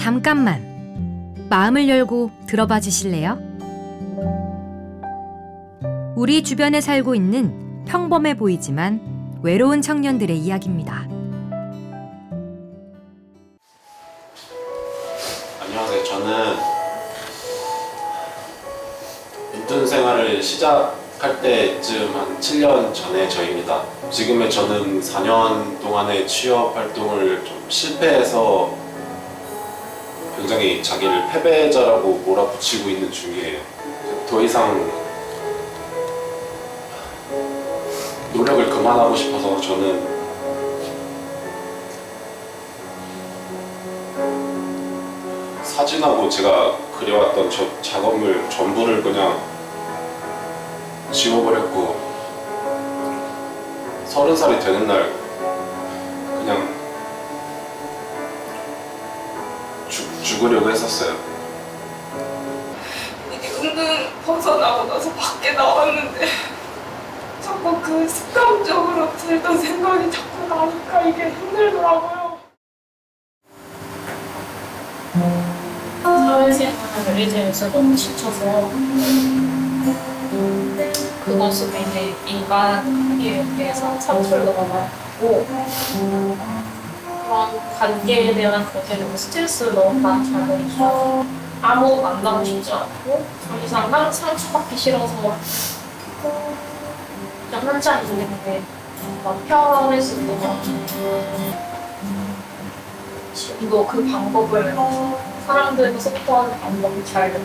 잠깐만 마음을 열고 들어봐 주실래요? 우리 주변에 살고 있는 평범해 보이지만 외로운 청년들의 이야기입니다. 안녕하세요. 저는 인턴 생활을 시작할 때쯤 한 7년 전의 저입니다. 지금의 저는 4년 동안의 취업 활동을 좀 실패해서 굉장히 자기를 패배자라고 몰아붙이고 있는 중이에요. 더 이상 노력을 그만하고 싶어서 저는 사진하고 제가 그려왔던 저 작업물 전부를 그냥 지워버렸고 30살이 되는 날 그냥 죽으려고 했었어요. 이게 은근 벗어나고 나서 밖에 나왔는데 자꾸 그 습관적으로 들던 생각이 자꾸 나니까 이게 힘들더라고요. 사회생활을 이제 너무 지쳐서 그것으로 이제 인간관계에 대해서 상처를 너무 받고 그런 관계에 대한 것에 너무 스트레스를 너무 많이 받고 있어서 아무도 만나고 싶지 않고 더 이상 상처받기 싫어서 그냥 혼자 있는 게 막 편했을 것 같아요. 지금도 그 방법을 사람들과 소통하는 방법이 잘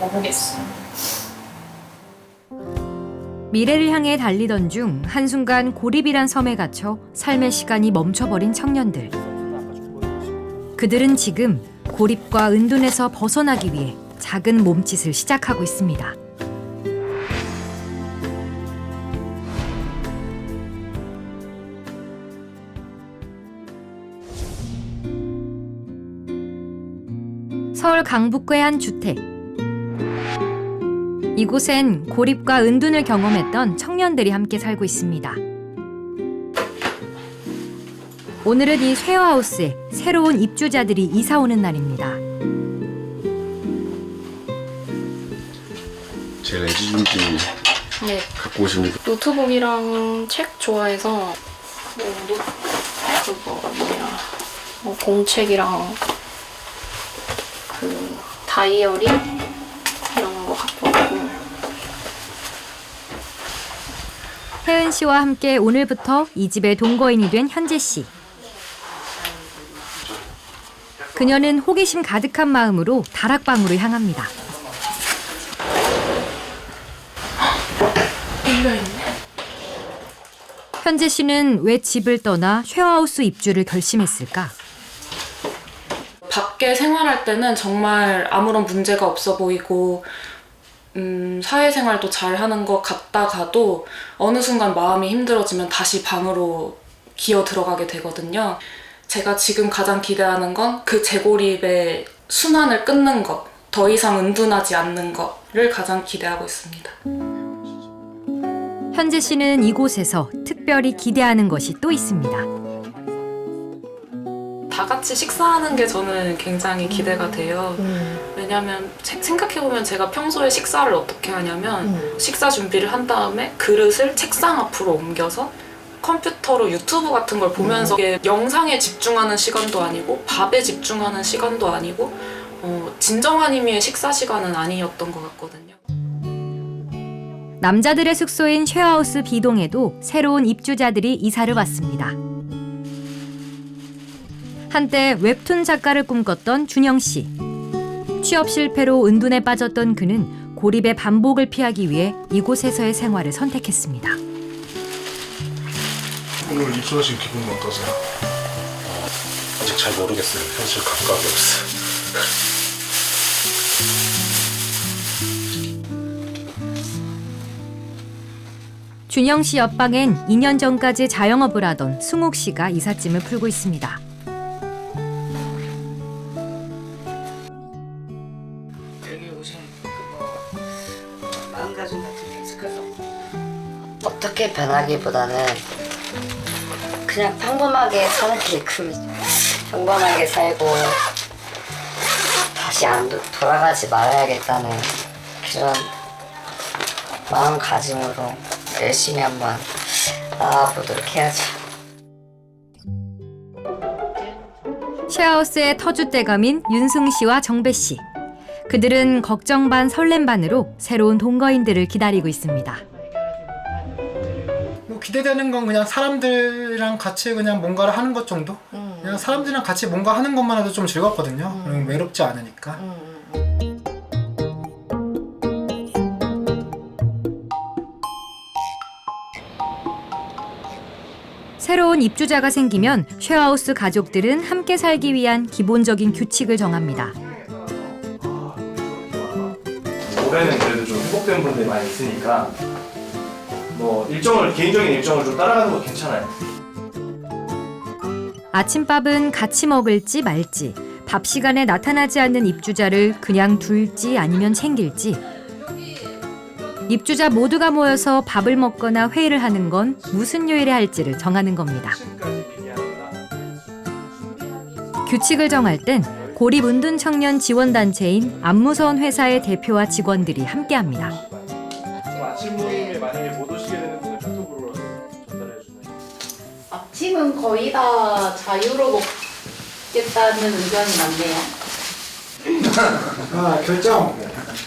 모르겠어요. 미래를 향해 달리던 중 한순간 고립이란 섬에 갇혀 삶의 시간이 멈춰버린 청년들. 그들은 지금 고립과 은둔에서 벗어나기 위해 작은 몸짓을 시작하고 있습니다. 서울 강북구의 한 주택. 이곳엔 고립과 은둔을 경험했던 청년들이 함께 살고 있습니다. 오늘은 이 쉐어하우스에 새로운 입주자들이 이사 오는 날입니다. 제일 애지중지 네. 갖고 오시는 노트북이랑 책 좋아해서 공책이랑 그 다이어리 이런 거 갖고 왔고. 혜은 씨와 함께 오늘부터 이 집의 동거인이 된 현재 씨. 그녀는 호기심 가득한 마음으로 다락방으로 향합니다. 현재 씨는 왜 집을 떠나 쉐어하우스 입주를 결심했을까? 밖에 생활할 때는 정말 아무런 문제가 없어 보이고 사회생활도 잘하는 것 같다가도 어느 순간 마음이 힘들어지면 다시 방으로 기어 들어가게 되거든요. 제가 지금 가장 기대하는 건 그 재고립의 순환을 끊는 것, 더 이상 은둔하지 않는 것을 가장 기대하고 있습니다. 현재 씨는 이곳에서 특별히 기대하는 것이 또 있습니다. 다 같이 식사하는 게 저는 굉장히 기대가 돼요. 왜냐면 생각해보면 제가 평소에 식사를 어떻게 하냐면 식사 준비를 한 다음에 그릇을 책상 앞으로 옮겨서 컴퓨터로 유튜브 같은 걸 보면서 이게 영상에 집중하는 시간도 아니고 밥에 집중하는 시간도 아니고 진정한 의미의 식사 시간은 아니었던 것 같거든요. 남자들의 숙소인 쉐어하우스 B동에도 새로운 입주자들이 이사를 왔습니다. 한때 웹툰 작가를 꿈꿨던 준영 씨. 취업 실패로 은둔에 빠졌던 그는 고립의 반복을 피하기 위해 이곳에서의 생활을 선택했습니다. 오늘 입소하신 기분은 어떠세요? 아직 잘 모르겠어요. 현실 감각이 없어요. 준영 씨 옆방엔 2년 전까지 자영업을 하던 승욱 씨가 이삿짐을 풀고 있습니다. 여기 오신 마음가짐 같은 게 있을까요? 어떻게 변하기보다는 그냥 평범하게 사는 게 꿈이죠. 평범하게 살고 다시 안 돌아가지 말아야겠다는 그런 마음가짐으로 열심히 한번 나아보도록 해야죠. 쉐어하우스의 터줏대감인 윤승 씨와 정배 씨. 그들은 걱정 반 설렘 반으로 새로운 동거인들을 기다리고 있습니다. 뭐 기대되는 건 그냥 사람들이랑 같이 그냥 뭔가를 하는 것 정도? 그냥 사람들이랑 같이 뭔가 하는 것만 해도 좀 즐겁거든요. 외롭지 않으니까. 새로운 입주자가 생기면 쉐어하우스 가족들은 함께 살기 위한 기본적인 규칙을 정합니다. 올해는 그래도 좀 회복된 분들이 많이 있으니까 뭐 개인적인 일정을 좀 따라가는 거 괜찮아요. 아침밥은 같이 먹을지 말지, 밥 시간에 나타나지 않는 입주자를 그냥 둘지 아니면 챙길지, 입주자 모두가 모여서 밥을 먹거나 회의를 하는 건 무슨 요일에 할지를 정하는 겁니다. 규칙을 정할 땐 고립은둔청년 지원단체인 안무서운 회사의 대표와 직원들이 함께합니다. 아침 모임에 만약에 못 오시게 되는 분들 카톡으로 전달해 주나요? 아침은 거의 다 자유로 먹겠다는 의견이 많네요. 결정.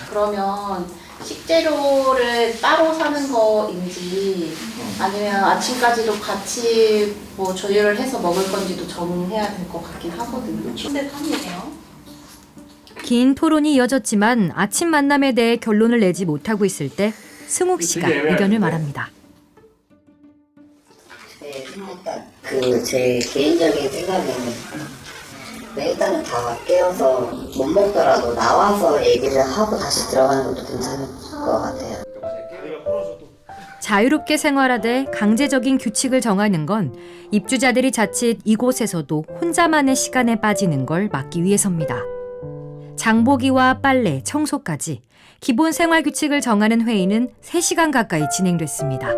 그러면 식재료를 따로 사는 거인지 아니면 아침까지도 같이 뭐 조율을 해서 먹을 건지도 정해야 될 것 같긴 하거든요. 근데 탐이네요. 긴 토론이 이어졌지만 아침 만남에 대해 결론을 내지 못하고 있을 때 승욱 씨가 의견을 말합니다. 제 개인적인 생각에는 일단은 다 깨어서 못 먹더라도 나와서 얘기를 하고 다시 들어가는 것도 괜찮을 것 같아요. 자유롭게 생활하되 강제적인 규칙을 정하는 건 입주자들이 자칫 이곳에서도 혼자만의 시간에 빠지는 걸 막기 위해서입니다. 장보기와 빨래, 청소까지 기본 생활 규칙을 정하는 회의는 3시간 가까이 진행됐습니다.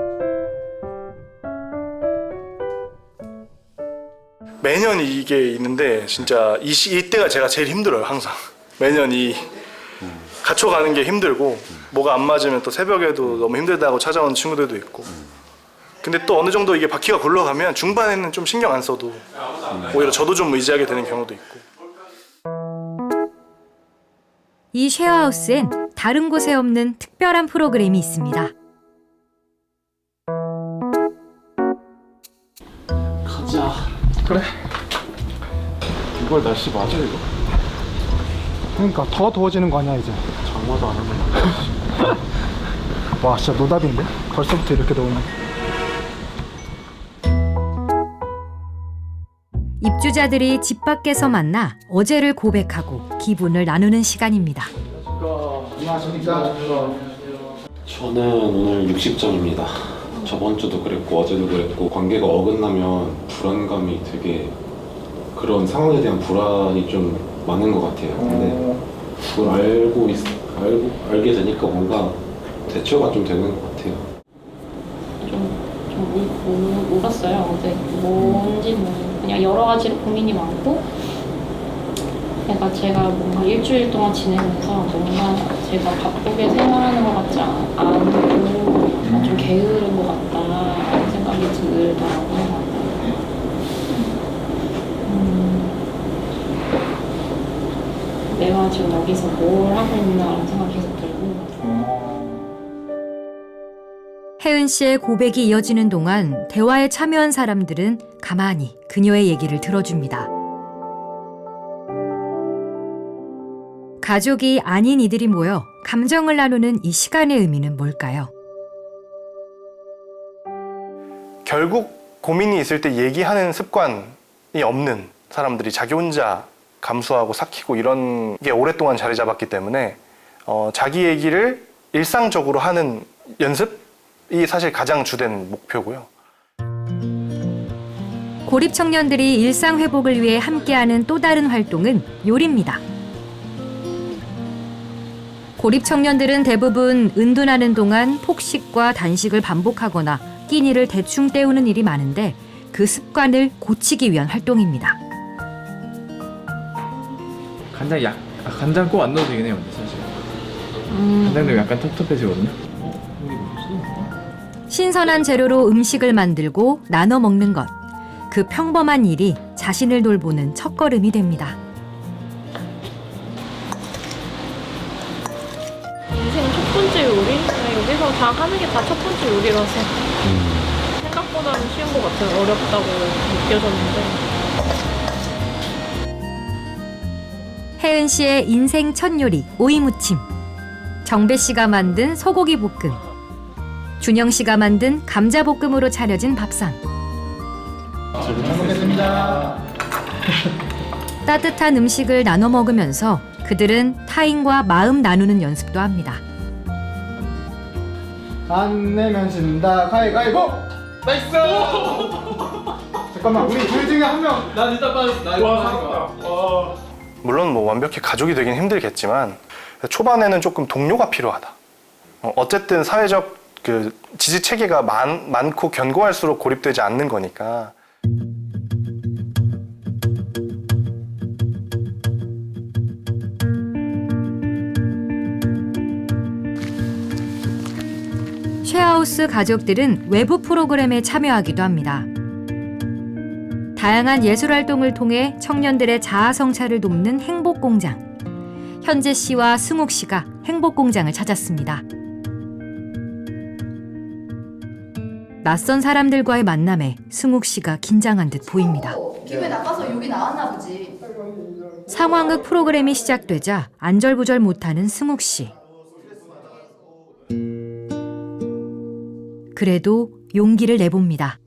매년 이게 있는데 진짜 이때가 제가 제일 힘들어요. 항상 매년 갇혀가는 게 힘들고 뭐가 안 맞으면 또 새벽에도 너무 힘들다고 찾아오는 친구들도 있고, 근데 또 어느 정도 이게 바퀴가 굴러가면 중반에는 좀 신경 안 써도 오히려 저도 좀 의지하게 되는 경우도 있고. 이 쉐어하우스엔 다른 곳에 없는 특별한 프로그램이 있습니다. 가자. 그래. 이걸 날씨 맞아 이거? 그러니까 더 더워지는 거 아니야 이제. 장마도 안 오네. 와 진짜 노답인데? 벌써부터 이렇게 더우면. 입주자들이 집 밖에서 만나 어제를 고백하고 기분을 나누는 시간입니다. 안녕하십니까. 저는 오늘 60점입니다. 저번 주도 그랬고 어제도 그랬고 관계가 어긋나면 불안감이 되게 그런 상황에 대한 불안이 좀 많은 것 같아요. 근데 그걸 알게 되니까 뭔가 대처가 좀 되는 것 같아요. 좀 울었어요. 어제 뭔지 그냥 여러 가지로 고민이 많고, 그러니까 제가 뭔가 일주일 동안 지내면서 뭔가 제가 바쁘게 생활하는 것 같지 않고 좀 게으른 것 같다는 생각이 들더라고요. 내가 지금 여기서 뭘 하고 있나라는 생각이 계속 들고. 혜은 씨의 고백이 이어지는 동안 대화에 참여한 사람들은 가만히 그녀의 얘기를 들어줍니다. 가족이 아닌 이들이 모여 감정을 나누는 이 시간의 의미는 뭘까요? 결국 고민이 있을 때 얘기하는 습관이 없는 사람들이 자기 혼자 감수하고 삭히고 이런 게 오랫동안 자리 잡았기 때문에 자기 얘기를 일상적으로 하는 연습이 사실 가장 주된 목표고요. 고립 청년들이 일상 회복을 위해 함께하는 또 다른 활동은 요리입니다. 고립 청년들은 대부분 은둔하는 동안 폭식과 단식을 반복하거나 끼니를 대충 때우는 일이 많은데 그 습관을 고치기 위한 활동입니다. 간장 꼭 안 넣어도 되긴 해요, 근데 사실. 간장 넣으면 약간 텁텁해지거든요. 신선한 재료로 음식을 만들고 나눠 먹는 것. 그 평범한 일이 자신을 돌보는 첫걸음이 됩니다. 인생 첫 번째 요리? 그냥 여기서 다 하는 게 다 첫 번째 요리라서 생각보다는 쉬운 것 같아요. 어렵다고 느껴졌는데. 혜은 씨의 인생 첫 요리 오이무침. 정배 씨가 만든 소고기 볶음. 준영 씨가 만든 감자 볶음으로 차려진 밥상. 잘 먹겠습니다. 따뜻한 음식을 나눠 먹으면서 그들은 타인과 마음 나누는 연습도 합니다. 안 내면 진다. 가위가위보. 나이스. 잠깐만, 우리 둘 중에 한 명. 난 일단 빠졌어. 나 이거 살았다. 물론 뭐 완벽히 가족이 되긴 힘들겠지만 초반에는 조금 동료가 필요하다. 어쨌든 사회적 그 지지 체계가 많고 견고할수록 고립되지 않는 거니까. 쉐어하우스 가족들은 외부 프로그램에 참여하기도 합니다. 다양한 예술 활동을 통해 청년들의 자아 성찰을 돕는 행복공장. 현재 씨와 승욱 씨가 행복공장을 찾았습니다. 낯선 사람들과의 만남에 승욱 씨가 긴장한 듯 보입니다. 기분이 나빠서 욕이 나왔나 보지. 상황극 프로그램이 시작되자 안절부절 못하는 승욱 씨. 그래도 용기를 내봅니다.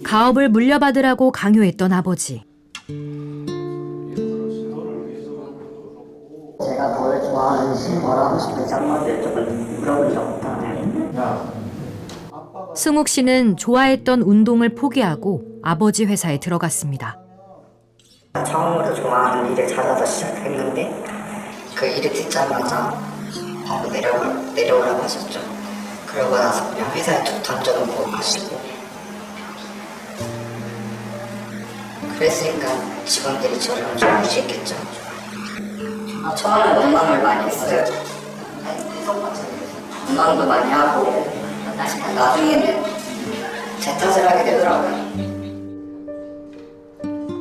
가업을 물려받으라고 강요했던 아버지. 제가 뭘 좋아하는지 뭘 하고 싶은지 한마디로 조금 물어본 적 없다. 승욱 씨는 좋아했던 운동을 포기하고 아버지 회사에 들어갔습니다. 처음으로 좋아하는 일을 찾아서 시작했는데 그 일을 듣자마자 바로 내려오라고 하셨죠. 그러고 나서 그냥 회사에 툭 던져놓고 가시고, 그랬으니까 직원들이 저를 엄청 무시했겠죠. 처음에 원망을 많이 했어요. 원망도 많이 하고 나중에는 제 탓을 하게 되더라고요.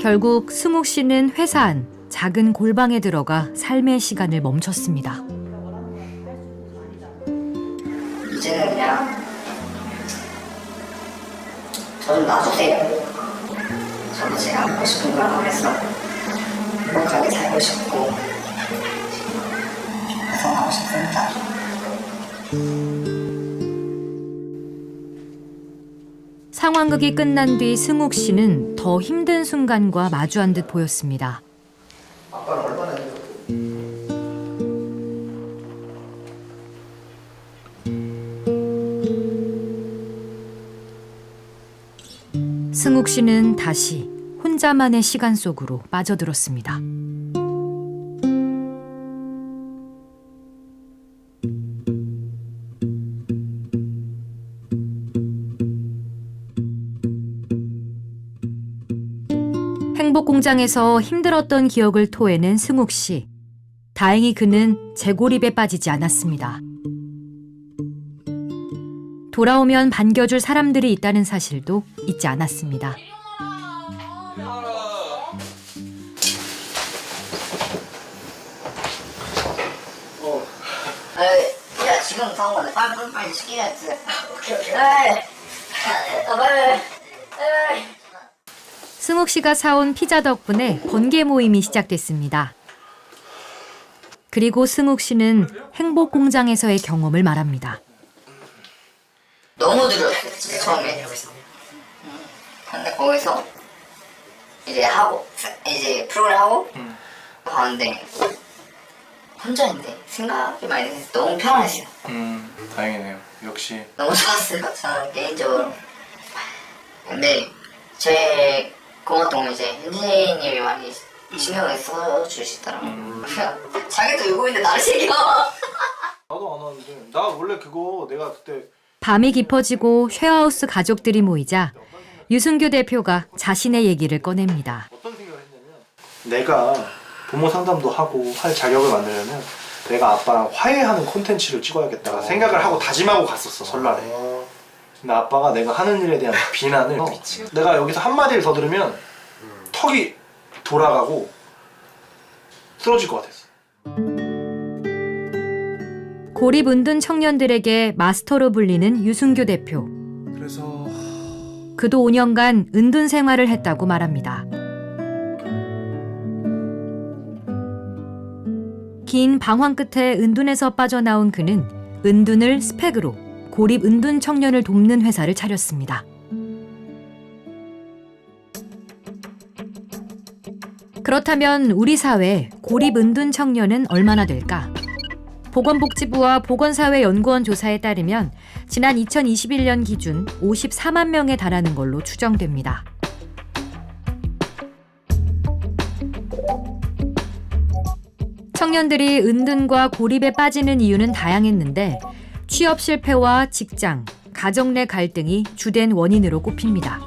결국 승욱 씨는 회사 안 작은 골방에 들어가 삶의 시간을 멈췄습니다. 이제는 그냥 저 좀 놔주세요. 저는 제가 하고 싶은 걸 하면서 행복하게 살고 싶고 벗어나고 싶습니다. 상황극이 끝난 뒤 승욱 씨는 더 힘든 순간과 마주한 듯 보였습니다. 아빠는 얼마나 해요? 승욱 씨는 다시 혼자만의 시간 속으로 빠져들었습니다. 행복공장에서 힘들었던 기억을 토해낸 승욱 씨. 다행히 그는 재고립에 빠지지 않았습니다. 돌아오면 반겨줄 사람들이 있다는 사실도 잊지 않았습니다. 야, 지금 상관없어. 빨리 시켜야지. 승욱 씨가 사온 피자 덕분에 번개 모임이 시작됐습니다. 그리고 승욱 씨는 행복공장에서의 경험을 말합니다. 너무 두려웠어요, 진짜 처음에. 근데 거기서 이제 프로그램 하고 가는데 혼자인데 생각이 많이 돼서 너무 편안했어요. 다행이네요. 역시. 너무 좋았어요, 저는 개인적으로. 근데 제일 고마웠던 건 이제 현진님이 많이 신경을 써주시더라고요. 자기도 울고 있는데 나를 챙겨. 나도 안 하는데. 나 원래 그거 내가 그때 밤이 깊어지고 쉐어하우스 가족들이 모이자 유승규 대표가 자신의 얘기를 꺼냅니다. 어떤 생각을 했냐면 내가 부모 상담도 하고 할 자격을 만들려면 내가 아빠랑 화해하는 콘텐츠를 찍어야겠다 생각을 하고 다짐하고 갔었어, 설날에. 근데 아빠가 내가 하는 일에 대한 비난을 내가 여기서 한마디를 더 들으면 턱이 돌아가고 쓰러질 것 같았어. 고립 은둔 청년들에게 마스터로 불리는 유승규 대표. 그래서 그도 5년간 은둔 생활을 했다고 말합니다. 긴 방황 끝에 은둔에서 빠져나온 그는 은둔을 스펙으로 고립 은둔 청년을 돕는 회사를 차렸습니다. 그렇다면 우리 사회 고립 은둔 청년은 얼마나 될까? 보건복지부와 보건사회연구원 조사에 따르면 지난 2021년 기준 54만 명에 달하는 걸로 추정됩니다. 청년들이 은둔과 고립에 빠지는 이유는 다양했는데 취업 실패와 직장, 가정 내 갈등이 주된 원인으로 꼽힙니다.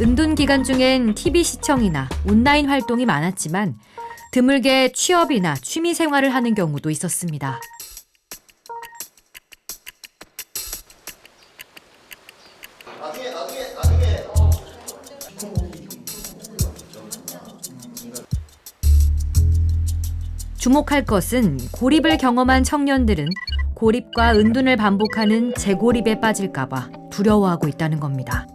은둔 기간 중엔 TV 시청이나 온라인 활동이 많았지만 드물게 취업이나 취미 생활을 하는 경우도 있었습니다. 주목할 것은 고립을 경험한 청년들은 고립과 은둔을 반복하는 재고립에 빠질까 봐 두려워하고 있다는 겁니다.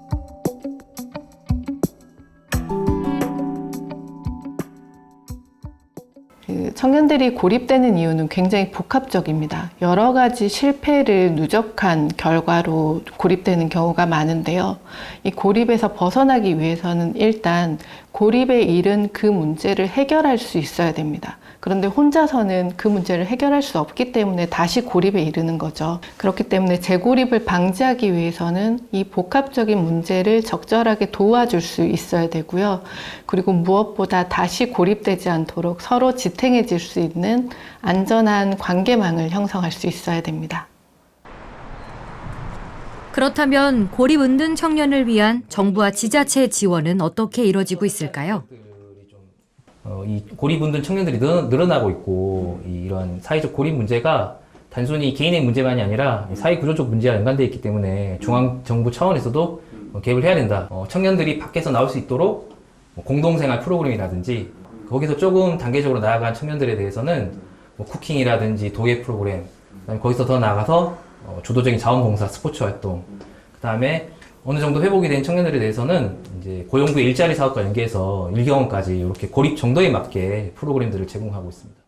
청년들이 고립되는 이유는 굉장히 복합적입니다. 여러 가지 실패를 누적한 결과로 고립되는 경우가 많은데요. 이 고립에서 벗어나기 위해서는 일단 고립에 이른 그 문제를 해결할 수 있어야 됩니다. 그런데 혼자서는 그 문제를 해결할 수 없기 때문에 다시 고립에 이르는 거죠. 그렇기 때문에 재고립을 방지하기 위해서는 이 복합적인 문제를 적절하게 도와줄 수 있어야 되고요. 그리고 무엇보다 다시 고립되지 않도록 서로 지탱해질 수 있는 안전한 관계망을 형성할 수 있어야 됩니다. 그렇다면 고립 은둔 청년을 위한 정부와 지자체의 지원은 어떻게 이뤄지고 있을까요? 이 고립 은둔 청년들이 늘어나고 있고 이런 사회적 고립 문제가 단순히 개인의 문제만이 아니라 사회 구조적 문제와 연관되어 있기 때문에 중앙정부 차원에서도 개입을 해야 된다. 청년들이 밖에서 나올 수 있도록 공동생활 프로그램이라든지 거기서 조금 단계적으로 나아간 청년들에 대해서는 쿠킹이라든지 도예 프로그램, 그다음에 거기서 더 나아가서 주도적인 자원봉사, 스포츠 활동, 그다음에 어느 정도 회복이 된 청년들에 대해서는 이제 고용부의 일자리 사업과 연계해서 1경험까지 이렇게 고립 정도에 맞게 프로그램들을 제공하고 있습니다.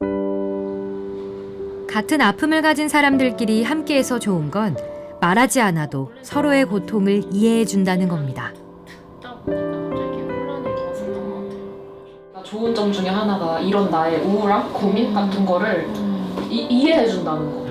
같은 아픔을 가진 사람들끼리 함께해서 좋은 건 말하지 않아도 서로의 고통을 이해해 준다는 겁니다. 좋은 점 중에 하나가 이런 나의 우울함, 고민 같은 거를 이해해 준다는 거.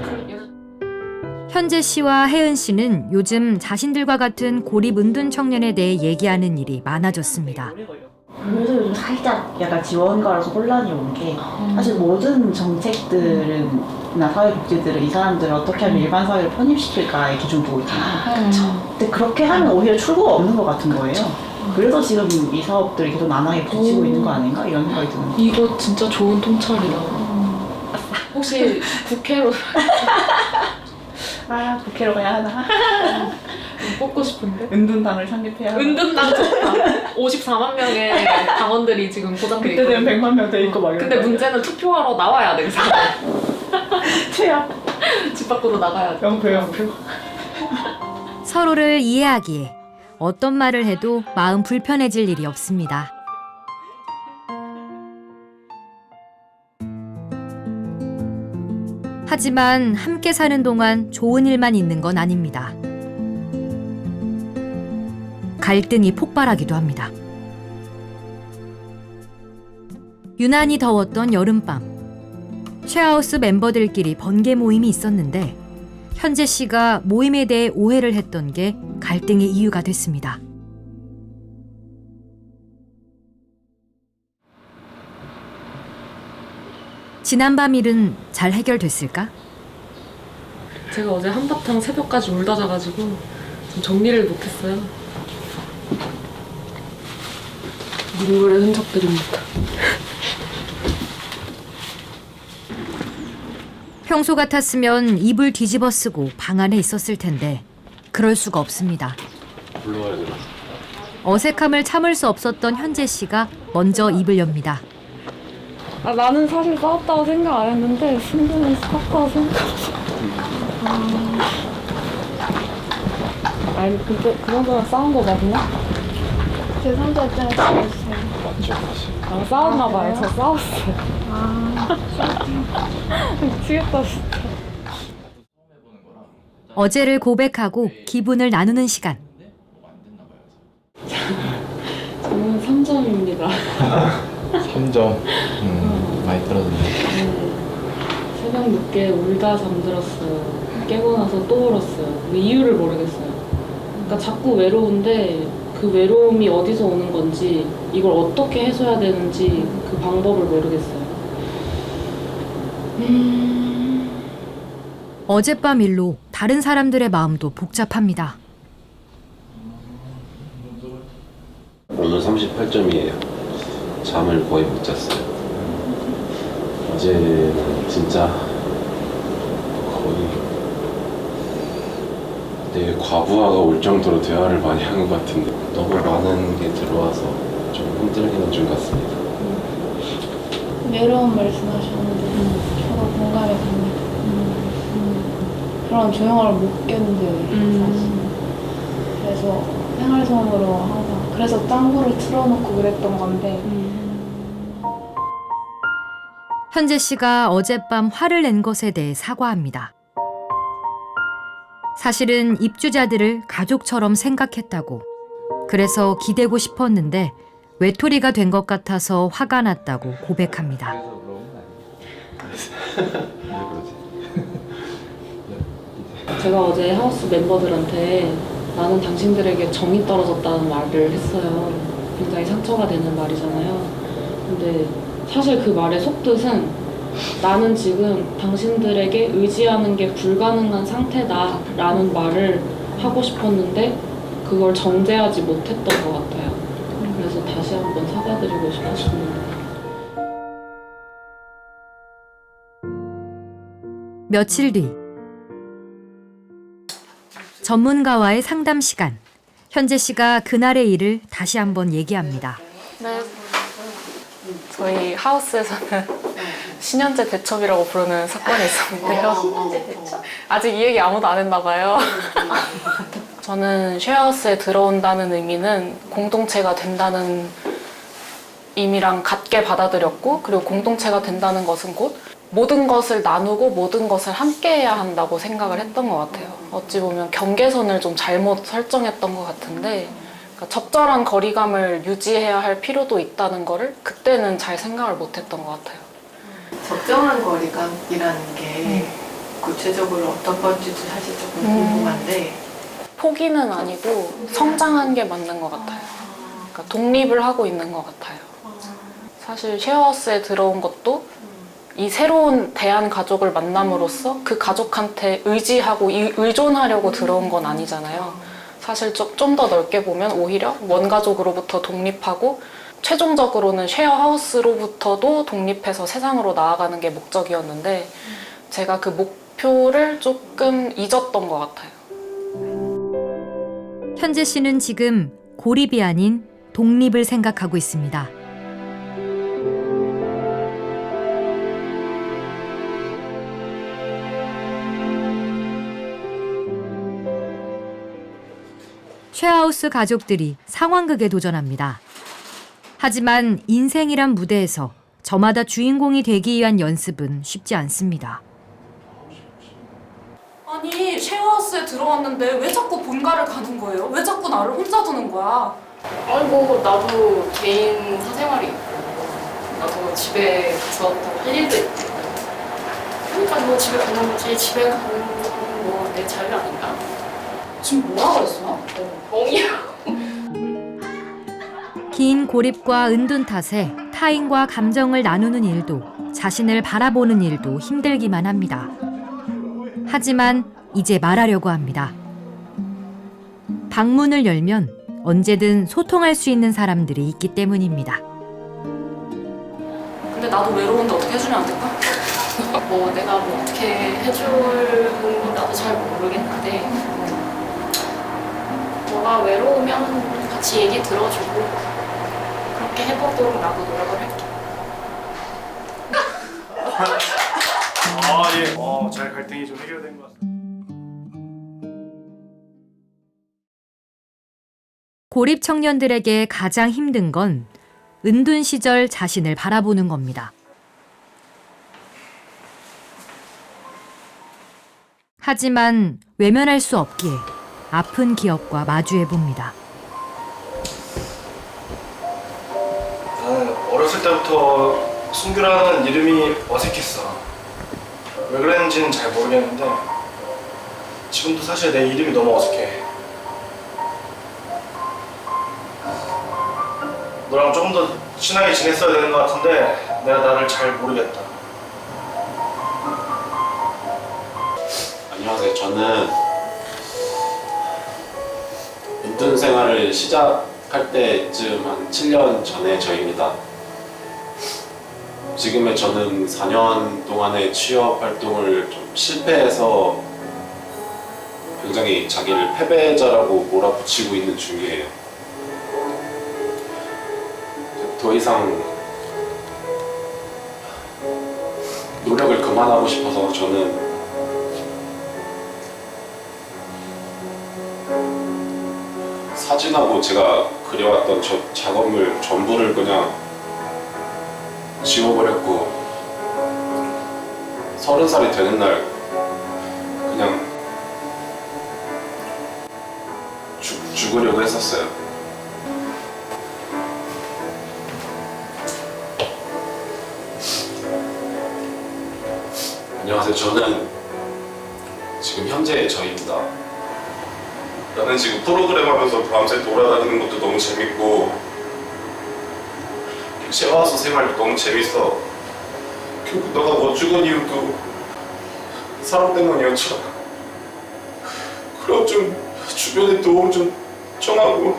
현재 씨와 혜은 씨는 요즘 자신들과 같은 고립 은둔 청년에 대해 얘기하는 일이 많아졌습니다. 그래서 요즘 살짝 약간 지원가라서 혼란이 온 게 사실 모든 정책들이나 사회복지들은 이 사람들을 어떻게 하면 일반 사회로 편입시킬까의 기준 보고 있잖아요. 근데 그렇게 하면 오히려 출구가 없는 것 같은 거예요. 그래서 지금 이 사업들이 계속 난항에 부딪히고 있는 거 아닌가 이런 생각이 드는 거예요. 이거 진짜 좋은 통찰이다. 혹시 국회로 국회로 가야 하나? 뽑고 싶은데? 은둔당을 창립해야 하나? 은둔당 좋다. 54만 명의 당원들이 지금 포장돼 있고. 그때 되면 100만 명 돼 있고 막 이런. 근데 문제는 투표하러 나와야 돼, 그 사람. 최악. 집 밖으로 나가야 돼. 영표. 서로를 이해하기에 어떤 말을 해도 마음 불편해질 일이 없습니다. 하지만 함께 사는 동안 좋은 일만 있는 건 아닙니다. 갈등이 폭발하기도 합니다. 유난히 더웠던 여름밤. 쉐어하우스 멤버들끼리 번개 모임이 있었는데 현재 씨가 모임에 대해 오해를 했던 게 갈등의 이유가 됐습니다. 지난밤 일은 잘 해결됐을까? 제가 어제 한바탕 새벽까지 울다 자가지고 좀 정리를 못했어요. 눈물의 흔적들입니다. 평소 같았으면 이불 뒤집어 쓰고 방 안에 있었을 텐데 그럴 수가 없습니다. 불러와야 되나? 어색함을 참을 수 없었던 현재 씨가 먼저 입을 엽니다. 나는 사실 싸웠다고 생각 안 했는데 승부는 싸웠다고 생각했어. 아니 근데 그 정도면 싸운 거 맞나? 제 3자 입장에서 싸웠어요. 싸웠나 봐요. 저 싸웠어요. 미치겠다 진짜. 어제를 고백하고 기분을 나누는 시간. 저는 3점입니다. 3점. 많이 떨어졌네. 새벽 늦게 울다 잠들었어요. 깨고 나서 또 울었어요. 이유를 모르겠어요. 그러니까 자꾸 외로운데 그 외로움이 어디서 오는 건지 이걸 어떻게 해소해야 되는지 그 방법을 모르겠어요. 어젯밤 일로 다른 사람들의 마음도 복잡합니다. 오늘 38점이에요. 잠을 거의 못 잤어요. 어제는 진짜 거의 되게 과부하가 올 정도로 대화를 많이 한 것 같은데 너무 많은 게 들어와서 좀 힘들기는 좀 같습니다. 외로운 말씀하셨는데 저도 공감이 갑니다. 그런 조용함을 못 견뎌요. 사실. 그래서 생활선으로 항상 그래서 짱구를 틀어놓고 그랬던 건데 현재 씨가 어젯밤 화를 낸 것에 대해 사과합니다. 사실은 입주자들을 가족처럼 생각했다고. 그래서 기대고 싶었는데 외톨이가 된 것 같아서 화가 났다고 고백합니다. 제가 어제 하우스 멤버들한테 나는 당신들에게 정이 떨어졌다는 말을 했어요. 굉장히 상처가 되는 말이잖아요. 근데 사실 그 말의 속뜻은 나는 지금 당신들에게 의지하는 게 불가능한 상태다 라는 말을 하고 싶었는데 그걸 정제하지 못했던 것 같아요. 그래서 다시 한번 사과드리고 싶었습니다. 며칠 뒤 전문가와의 상담 시간. 현재 씨가 그날의 일을 다시 한번 얘기합니다. 네. 저희 하우스에서는 신현재 대첩이라고 부르는 사건이 있었는데요. 아직 이 얘기 아무도 안 했나 봐요. 저는 쉐어하우스에 들어온다는 의미는 공동체가 된다는 의미랑 같게 받아들였고, 그리고 공동체가 된다는 것은 곧 모든 것을 나누고 모든 것을 함께 해야 한다고 생각을 했던 것 같아요. 어찌 보면 경계선을 좀 잘못 설정했던 것 같은데, 그러니까 적절한 거리감을 유지해야 할 필요도 있다는 거를 그때는 잘 생각을 못했던 것 같아요. 적정한 거리감이라는 게 구체적으로 어떤 건지도 사실 조금 궁금한데 포기는 아니고 성장한 게 맞는 것 같아요. 그러니까 독립을 하고 있는 것 같아요. 사실 쉐어하우스에 들어온 것도 이 새로운 대한 가족을 만남으로써 그 가족한테 의지하고 의존하려고 들어온 건 아니잖아요. 사실 좀 더 넓게 보면 오히려 원가족으로부터 독립하고 최종적으로는 쉐어하우스로부터도 독립해서 세상으로 나아가는 게 목적이었는데 제가 그 목표를 조금 잊었던 것 같아요. 현재 씨는 지금 고립이 아닌 독립을 생각하고 있습니다. 쉐어하우스 가족들이 상황극에 도전합니다. 하지만 인생이란 무대에서 저마다 주인공이 되기 위한 연습은 쉽지 않습니다. 아니 쉐어하우스에 들어왔는데 왜 자꾸 본가를 가는 거예요? 왜 자꾸 나를 혼자 두는 거야? 아이고 나도 개인 사생활이 있고 나도 집에 가서 또 할 일도 있고 그러니까 뭐 집에 가는 거지. 집에 가는 건 뭐 내 자유 아닌가? 지금 뭐라고 했어? 멍이야. 긴 고립과 은둔 탓에 타인과 감정을 나누는 일도 자신을 바라보는 일도 힘들기만 합니다. 하지만 이제 말하려고 합니다. 방문을 열면 언제든 소통할 수 있는 사람들이 있기 때문입니다. 근데 나도 외로운데 어떻게 해주면 안 될까? 뭐 내가 뭐 어떻게 해줄 나도 잘 모르겠는데 너가 외로우면 같이 얘기 들어주고 그렇게 해보도록 나도 노력을 할게. 예. 잘 갈등이 좀 해결된 것 같습니다. 고립 청년들에게 가장 힘든 건 은둔 시절 자신을 바라보는 겁니다. 하지만 외면할 수 없기에 아픈 기억과 마주해봅니다. 나는 어렸을 때부터 순규라는 이름이 어색했어. 왜 그랬는지는 잘 모르겠는데 지금도 사실 내 이름이 너무 어색해. 너랑 조금 더 친하게 지냈어야 되는 것 같은데 내가 나를 잘 모르겠다. 안녕하세요. 저는 은둔 생활을 시작할 때쯤 한 7년 전의 저입니다. 지금의 저는 4년 동안의 취업 활동을 좀 실패해서 굉장히 자기를 패배자라고 몰아붙이고 있는 중이에요. 더 이상 노력을 그만하고 싶어서 저는 사진하고 제가 그려왔던 저 작업물 전부를 그냥 지워버렸고 30살이 되는 날 그냥 죽으려고 했었어요. 안녕하세요. 저는 지금 현재의 저입니다. 나는 지금 프로그램 하면서 밤새 돌아다니는 것도 너무 재밌고 쉐어하우스 생활도 너무 재밌어. 결국 너가 못 죽은 이유도 사람 때문이었잖아. 그럼 좀 주변에 도움 좀 청하고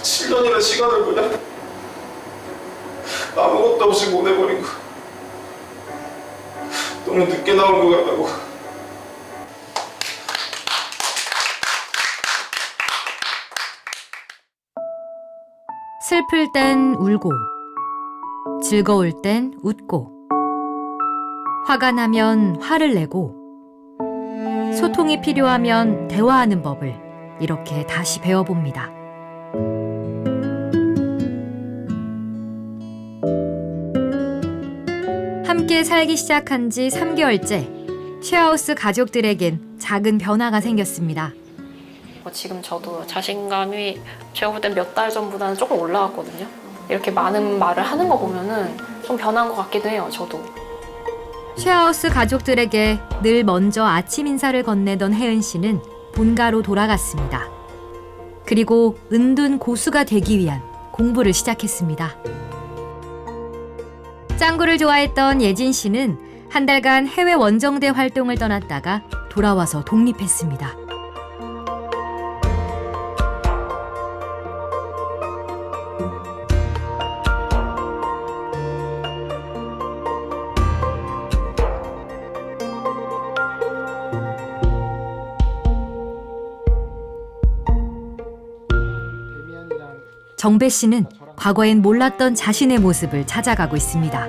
7년이나 시간을 그냥 아무것도 없이 보내버린 거 너무 늦게 나온 것 같다고. 슬플 땐 울고, 즐거울 땐 웃고, 화가 나면 화를 내고, 소통이 필요하면 대화하는 법을 이렇게 다시 배워봅니다. 함께 살기 시작한 지 3개월째, 쉐어하우스 가족들에겐 작은 변화가 생겼습니다. 지금 저도 자신감이 제가 볼 땐 몇 달 전보다는 조금 올라왔거든요. 이렇게 많은 말을 하는 거 보면은 좀 변한 것 같기도 해요, 저도. 쉐어하우스 가족들에게 늘 먼저 아침 인사를 건네던 혜은 씨는 본가로 돌아갔습니다. 그리고 은둔 고수가 되기 위한 공부를 시작했습니다. 짱구를 좋아했던 예진 씨는 한 달간 해외 원정대 활동을 떠났다가 돌아와서 독립했습니다. 정배 씨는 과거엔 몰랐던 자신의 모습을 찾아가고 있습니다.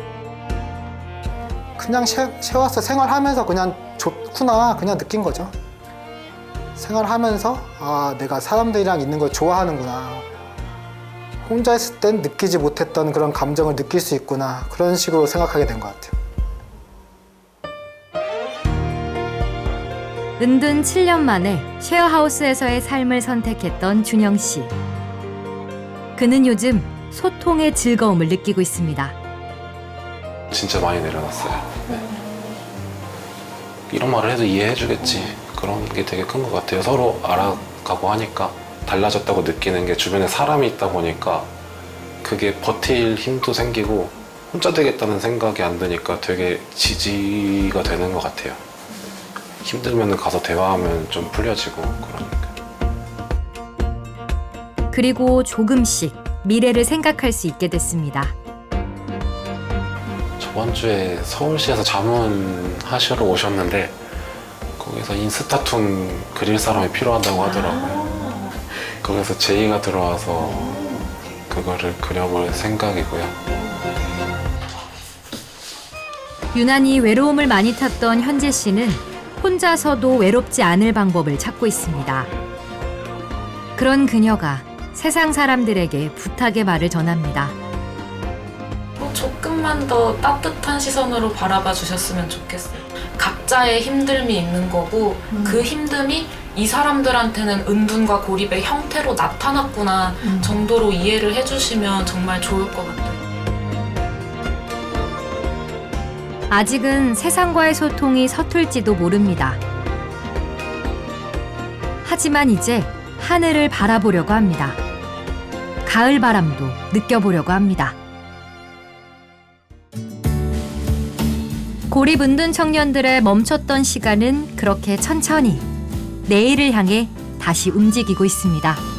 그냥 쉐어하우스 생활하면서 그냥 좋구나 그냥 느낀 거죠. 생활하면서 아 내가 사람들이랑 있는 걸 좋아하는구나. 혼자 있을 땐 느끼지 못했던 그런 감정을 느낄 수 있구나. 그런 식으로 생각하게 된 것 같아요. 은둔 7년 만에 쉐어하우스에서의 삶을 선택했던 준영 씨. 그는 요즘 소통의 즐거움을 느끼고 있습니다. 진짜 많이 내려놨어요. 네. 이런 말을 해도 이해해주겠지. 그런 게 되게 큰 것 같아요. 서로 알아가고 하니까 달라졌다고 느끼는 게 주변에 사람이 있다 보니까 그게 버틸 힘도 생기고 혼자 되겠다는 생각이 안 드니까 되게 지지가 되는 것 같아요. 힘들면 가서 대화하면 좀 풀려지고 그러니까. 그리고 조금씩 미래를 생각할 수 있게 됐습니다. 저번 주에 서울시에서 자문하시러 오셨는데 거기서 인스타툰 그릴 사람이 필요하다고 하더라고요. 거기서 제의가 들어와서 그거를 그려볼 생각이고요. 유난히 외로움을 많이 탔던 현재 씨는 혼자서도 외롭지 않을 방법을 찾고 있습니다. 그런 그녀가 세상 사람들에게 부탁의 말을 전합니다. 조금만 더 따뜻한 시선으로 바라봐 주셨으면 좋겠어요. 각자의 힘듦이 있는 거고 그 힘듦이 이 사람들한테는 은둔과 고립의 형태로 나타났구나 정도로 이해를 해주시면 정말 좋을 것 같아요. 아직은 세상과의 소통이 서툴지도 모릅니다. 하지만 이제 하늘을 바라보려고 합니다. 가을 바람도 느껴보려고 합니다. 고립 은둔 청년들의 멈췄던 시간은 그렇게 천천히 내일을 향해 다시 움직이고 있습니다.